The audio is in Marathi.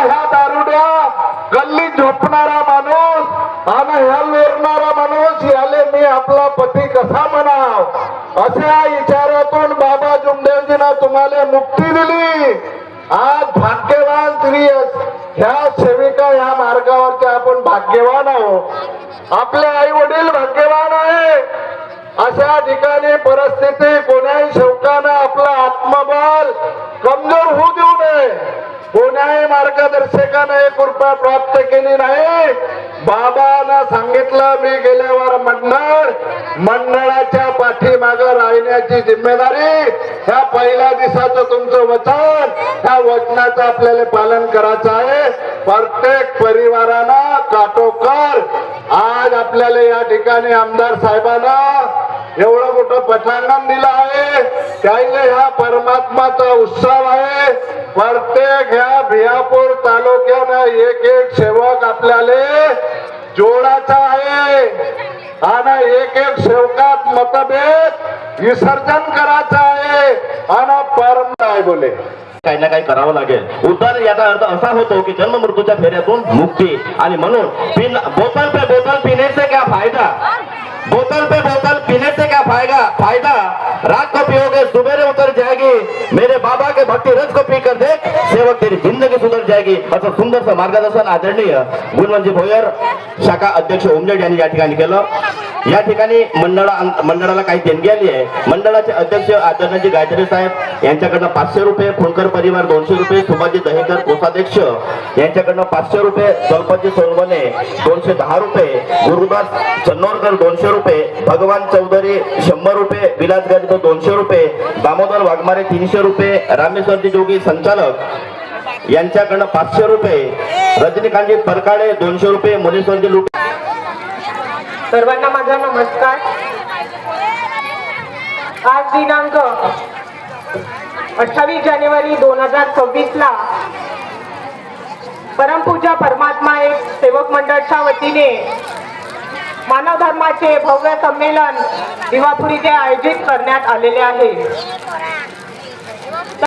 ह्या दारुड्या गल्लीत झोपणारा माणूस आणि ह्या लोरणारा माणूस याले मी आपला पती कसा म्हणाव अशा विचारातून बाबा जुमदेवजींना तुम्हाला मुक्ती दिली। आज भाग्यवान स्त्री ह्या सेविका ह्या मार्गावरच्या आपण भाग्यवान आहोत। आपले आई वडील भाग्यवान आहे। अशा ठिकाणी परिस्थिती कोण्याही सेवकानं आपला आत्मबल कमजोर होऊ देऊ नये। कोण्याही मार्गदर्शकाने 1 रुपया प्राप्त केली नाही। बाबांना सांगितलं मी गेल्यावर मंडळाच्या पाठीमागे राहण्याची जिम्मेदारी ह्या पहिल्या दिवसाचं तुमचं वचन, त्या वचनाचं आपल्याला पालन करायचं आहे। प्रत्येक परिवारानं काटोकर आज आपल्याला या ठिकाणी आमदार साहेबांना एवढं मोठं पठांगण दिलं आहे। त्याने ह्या परमात्माचा उत्सव आहे। प्रत्येक ह्या भियापूर तालुक्यानं एक सेवक आपल्याला जोडायचा आहे आणि एक सेवकात मतभेद विसर्जन करायचं आहे आणि परम काय बोले काही ना काही करावं लागेल। उद्धार याचा अर्थ असा होतो की जन्म मृत्यूच्या फेऱ्यातून मुक्ती। आणि म्हणून बोतल पे बोतल पीने से क्या फायदा, बोतल पे बोतल पीने से क्या फायदा, रात को पियोगे सुबेरे उतर जाएगी, मेरे बाबा के भक्ति रस को पी कर देख, सेवक तेरी जिंदगी सुधर जाएगी। असं सुंदरसं मार्गदर्शन आदरणीय गुणवंजी भोयर शाखा अध्यक्ष उमजेड यांनी या ठिकाणी केलं। या ठिकाणी मंडळाला काही देणगी आली आहे। मंडळाचे अध्यक्ष आदरणीय गायत्री साहेब यांच्याकडनं 500 रुपये, फुंडकर परिवार 200 रुपये, सुभाजी दहेकर कोषाध्यक्ष यांच्याकडनं 500 रुपये, दलपती सोनवणे 210 रुपये, गुरुदास चन्नोरकर 200 रुपये, भगवान चौधरी 100 रुपये, विलास गाजकर 200 रुपये, दामोदर वाघमारे 300 रुपये, रामेश्वरजी जोगी संचालक यांच्याकडनं 500 रुपये, रजनीकांतजी परकाळे 200 रुपये, मुनीश्वरजी लुट। सर्वांना माझा नमस्कार। आज दिनांक 28 जानेवारी 2026 ला परमपूजा परमात्मा एक सेवक मंडळाच्या वतीने मानव धर्माचे भव्य संमेलन दिवापूर इथे आयोजित करण्यात आलेले आहे।